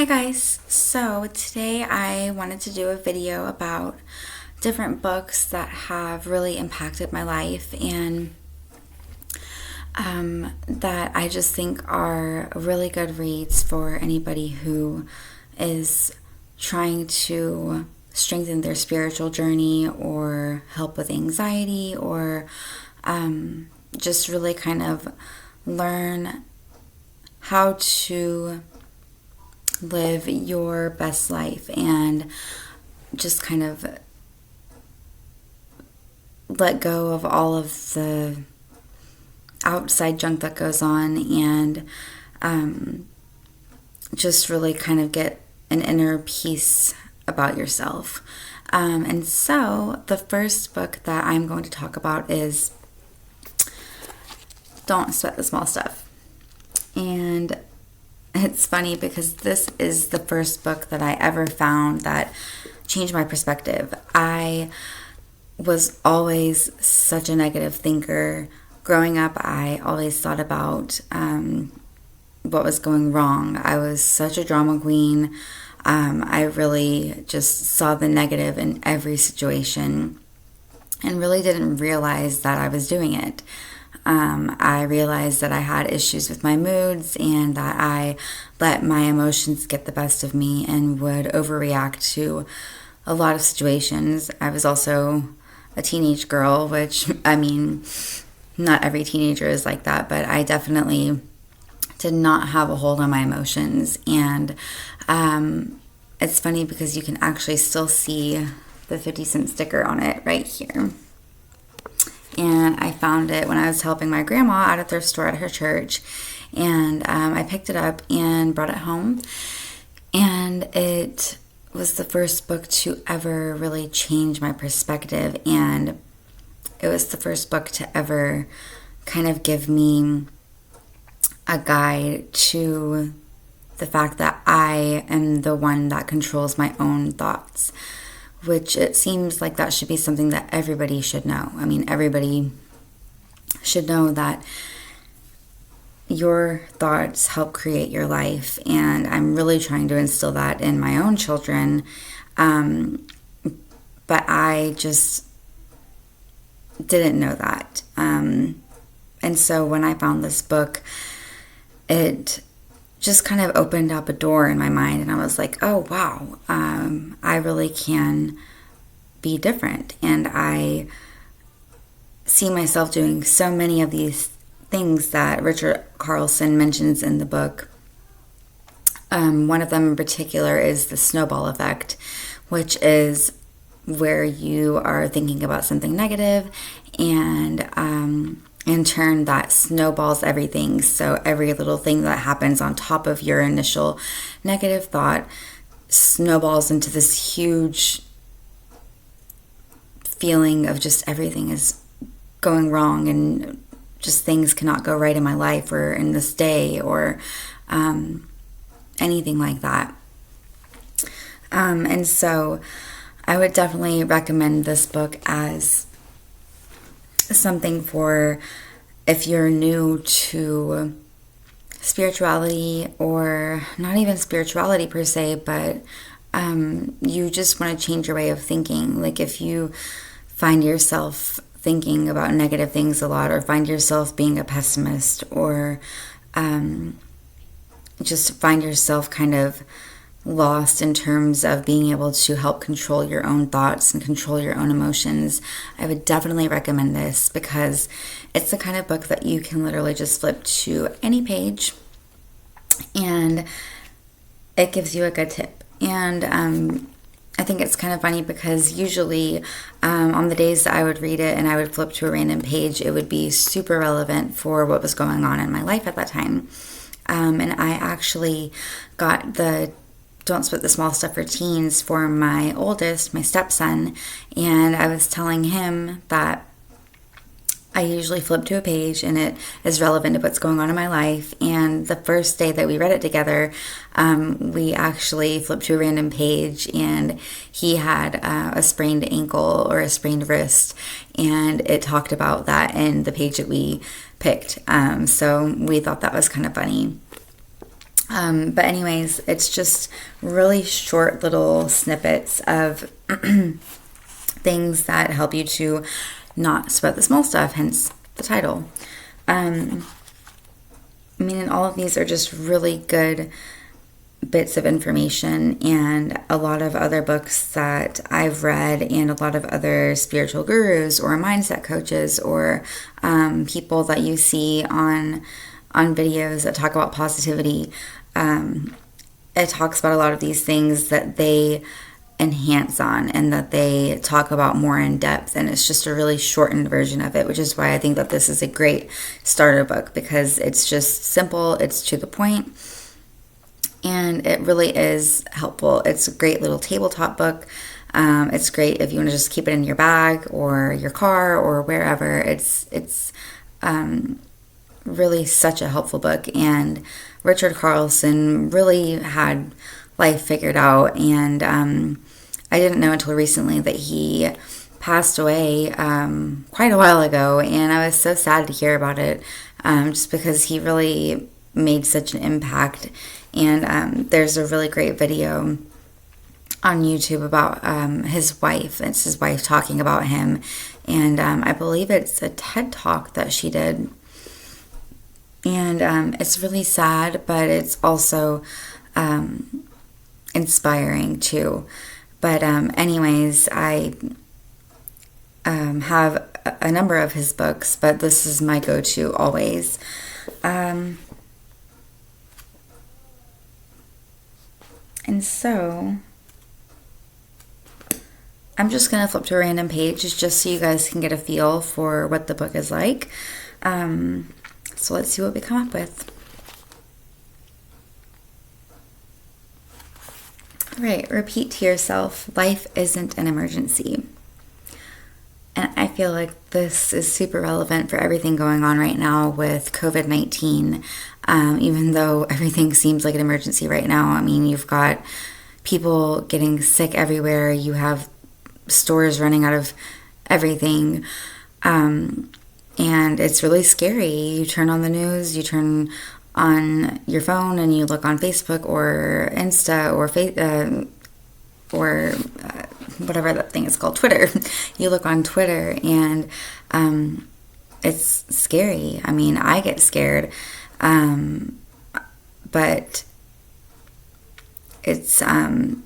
Hi guys, so today I wanted to do a video about different books that have really impacted my life and that I just think are really good reads for anybody who is trying to strengthen their spiritual journey or help with anxiety or just really kind of learn how to live your best life and just kind of let go of all of the outside junk that goes on and just really kind of get an inner peace about yourself. And so the first book that I'm going to talk about is Don't Sweat the Small Stuff. And it's funny because this is the first book that I ever found that changed my perspective. I was always such a negative thinker. Growing up, I always thought about what was going wrong. I was such a drama queen. I really just saw the negative in every situation and really didn't realize that I was doing it. I realized that I had issues with my moods and that I let my emotions get the best of me and would overreact to a lot of situations. I was also a teenage girl, which, I mean, not every teenager is like that, but I definitely did not have a hold on my emotions. And it's funny because you can actually still see the 50-cent sticker on it right here. And I found it when I was helping my grandma at a thrift store at her church. And I picked it up and brought it home. And it was the first book to ever really change my perspective. And it was the first book to ever kind of give me a guide to the fact that I am the one that controls my own thoughts, which it seems like that should be something that everybody should know. I mean, everybody should know that your thoughts help create your life, and I'm really trying to instill that in my own children, but I just didn't know that. And so when I found this book, it just kind of opened up a door in my mind, and I was like, oh wow, I really can be different, and I see myself doing so many of these things that Richard Carlson mentions in the book. One of them in particular is the snowball effect, which is where you are thinking about something negative and in turn that snowballs everything. So every little thing that happens on top of your initial negative thought snowballs into this huge feeling of just everything is going wrong and just things cannot go right in my life or in this day or anything like that. And so I would definitely recommend this book as something for if you're new to spirituality, or not even spirituality per se, but you just want to change your way of thinking. Like if you find yourself thinking about negative things a lot, or find yourself being a pessimist, or just find yourself kind of lost in terms of being able to help control your own thoughts and control your own emotions, I would definitely recommend this because it's the kind of book that you can literally just flip to any page and it gives you a good tip. And I think it's kind of funny because usually on the days that I would read it and I would flip to a random page, it would be super relevant for what was going on in my life at that time. And I actually got the Don't Sweat the Small Stuff for Teens for my oldest, my stepson, and I was telling him that I usually flip to a page and it is relevant to what's going on in my life. And the first day that we read it together, we actually flipped to a random page and he had a sprained ankle or a sprained wrist, and it talked about that in the page that we picked. So we thought that was kind of funny. But anyways, it's just really short little snippets of things that help you to not sweat the small stuff, hence the title. And all of these are just really good bits of information, and a lot of other books that I've read and a lot of other spiritual gurus or mindset coaches or people that you see on videos that talk about positivity. It talks about a lot of these things that they enhance on and that they talk about more in depth, and it's just a really shortened version of it, which is why I think that this is a great starter book, because it's just simple, it's to the point, and it really is helpful. It's a great little tabletop book. It's great if you want to just keep it in your bag or your car or wherever. It's really such a helpful book, and Richard Carlson really had life figured out, and I didn't know until recently that he passed away quite a while ago, and I was so sad to hear about it, just because he really made such an impact. And there's a really great video on YouTube about his wife. It's his wife talking about him, and I believe it's a TED Talk that she did. And it's really sad, but it's also inspiring too. But anyways, I have a number of his books, but this is my go-to always. And so I'm just going to flip to a random page just so you guys can get a feel for what the book is like. So let's see what we come up with. All right, repeat to yourself, life isn't an emergency. And I feel like this is super relevant for everything going on right now with COVID-19. Even though everything seems like an emergency right now. You've got people getting sick everywhere. You have stores running out of everything. And it's really scary. You turn on the news, you turn on your phone, and you look on Facebook or Insta or whatever that thing is called, Twitter. You look on Twitter, and it's scary. I get scared. But it's, not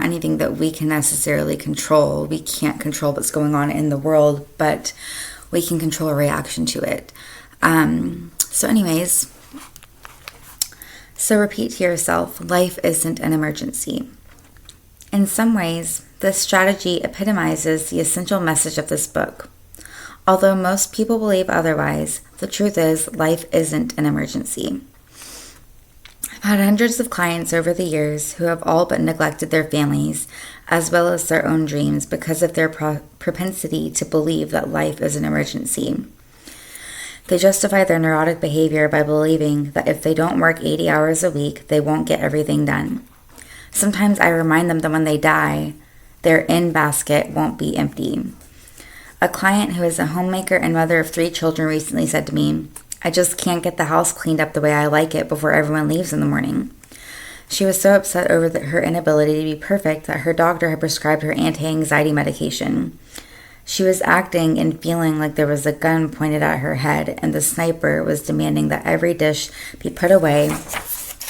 anything that we can necessarily control. We can't control what's going on in the world, but we can control a reaction to it. So anyways, so repeat to yourself, life isn't an emergency. In some ways, this strategy epitomizes the essential message of this book. Although most people believe otherwise, the truth is life isn't an emergency. I've had hundreds of clients over the years who have all but neglected their families, as well as their own dreams, because of their propensity to believe that life is an emergency. They justify their neurotic behavior by believing that if they don't work 80 hours a week, they won't get everything done. Sometimes I remind them that when they die, their in basket won't be empty. A client who is a homemaker and mother of 3 children recently said to me, I just can't get the house cleaned up the way I like it before everyone leaves in the morning. She was so upset over her inability to be perfect that her doctor had prescribed her anti-anxiety medication. She was acting and feeling like there was a gun pointed at her head, and the sniper was demanding that every dish be put away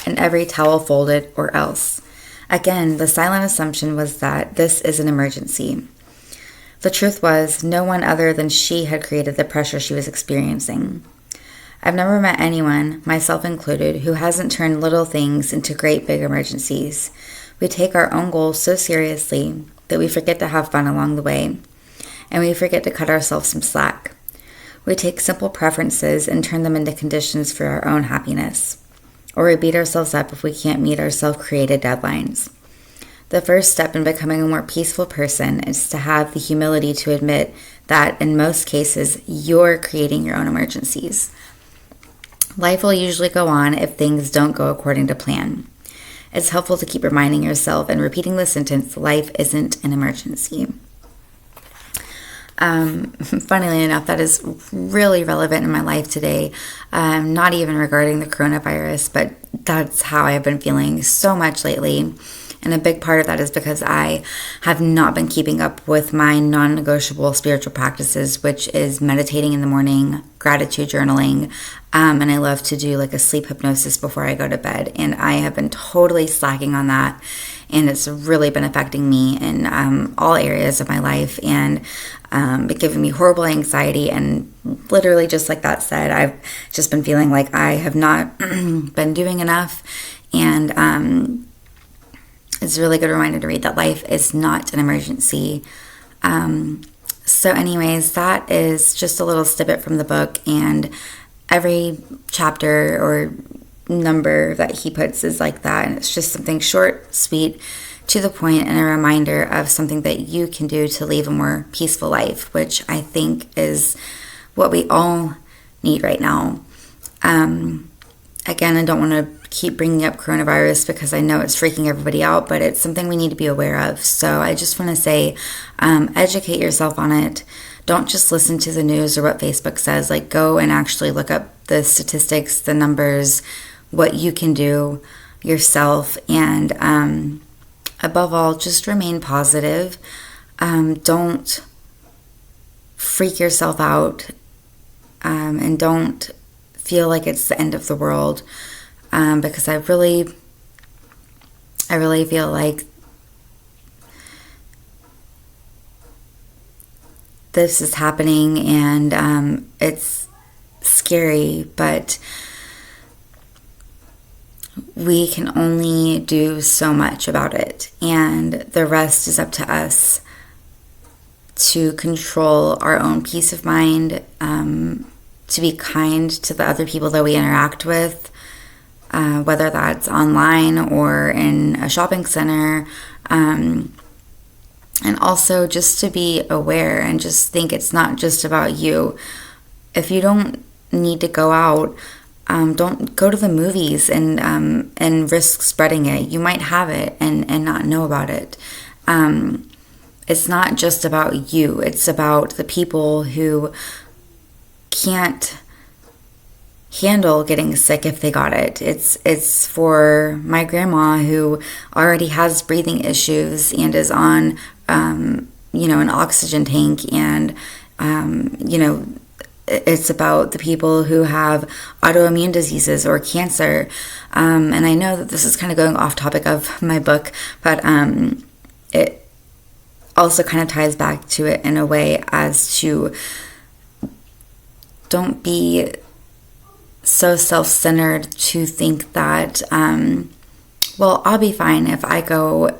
and every towel folded, or else. Again, the silent assumption was that this is an emergency. The truth was, no one other than she had created the pressure she was experiencing. I've never met anyone, myself included, who hasn't turned little things into great big emergencies. We take our own goals so seriously that we forget to have fun along the way, and we forget to cut ourselves some slack. We take simple preferences and turn them into conditions for our own happiness, or we beat ourselves up if we can't meet our self-created deadlines. The first step in becoming a more peaceful person is to have the humility to admit that in most cases, you're creating your own emergencies. Life will usually go on if things don't go according to plan. It's helpful to keep reminding yourself and repeating the sentence, life isn't an emergency. Funnily enough, that is really relevant in my life today. Not even regarding the coronavirus, but that's how I've been feeling so much lately. And a big part of that is because I have not been keeping up with my non-negotiable spiritual practices, which is meditating in the morning, gratitude journaling, and I love to do like a sleep hypnosis before I go to bed. And I have been totally slacking on that, and it's really been affecting me in all areas of my life, and it giving me horrible anxiety. And literally, just like that said, I've just been feeling like I have not been doing enough, and it's a really good reminder to read that life is not an emergency. So anyways, that is just a little snippet from the book, and every chapter or number that he puts is like that, and it's just something short, sweet, to the point, and a reminder of something that you can do to live a more peaceful life, which I think is what we all need right now. Again, I don't want to keep bringing up coronavirus because I know it's freaking everybody out, but it's something we need to be aware of. So I just want to say, educate yourself on it. Don't just listen to the news or what Facebook says. Like, go and actually look up the statistics, the numbers, what you can do yourself, and above all, just remain positive. Don't freak yourself out, and don't feel like it's the end of the world, because I really feel like this is happening, and it's scary, but we can only do so much about it, and the rest is up to us to control our own peace of mind, to be kind to the other people that we interact with, whether that's online or in a shopping center, and also just to be aware and just think it's not just about you. If you don't need to go out, don't go to the movies and risk spreading it. You might have it and not know about it. It's not just about you. It's about the people who can't handle getting sick if they got it. It's for my grandma who already has breathing issues and is on an oxygen tank, and it's about the people who have autoimmune diseases or cancer. And I know that this is kind of going off topic of my book, but it also kind of ties back to it in a way as to don't be so self-centered to think that, well, I'll be fine if I go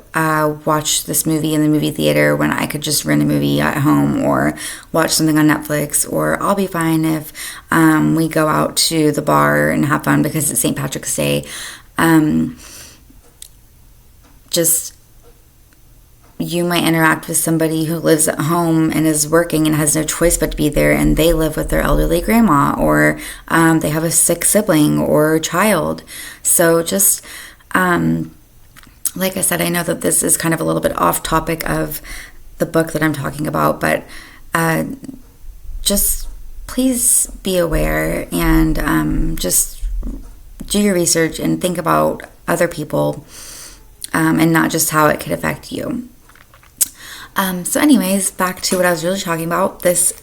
watch this movie in the movie theater when I could just rent a movie at home or watch something on Netflix, or I'll be fine if we go out to the bar and have fun because it's St. Patrick's Day. You might interact with somebody who lives at home and is working and has no choice but to be there, and they live with their elderly grandma, or they have a sick sibling or child. So just, like I said, I know that this is kind of a little bit off topic of the book that I'm talking about, but just please be aware and just do your research and think about other people, and not just how it could affect you. So anyways, back to what I was really talking about. This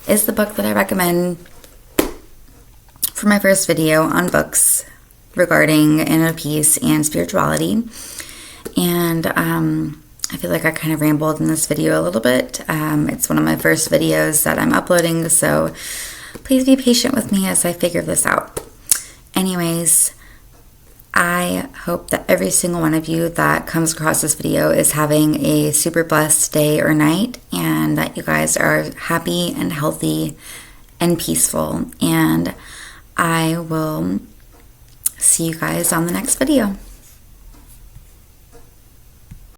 is the book that I recommend for my first video on books regarding inner peace and spirituality. And I feel like I kind of rambled in this video a little bit. It's one of my first videos that I'm uploading, so please be patient with me as I figure this out. Anyways, I hope that every single one of you that comes across this video is having a super blessed day or night, and that you guys are happy and healthy and peaceful. And I will see you guys on the next video.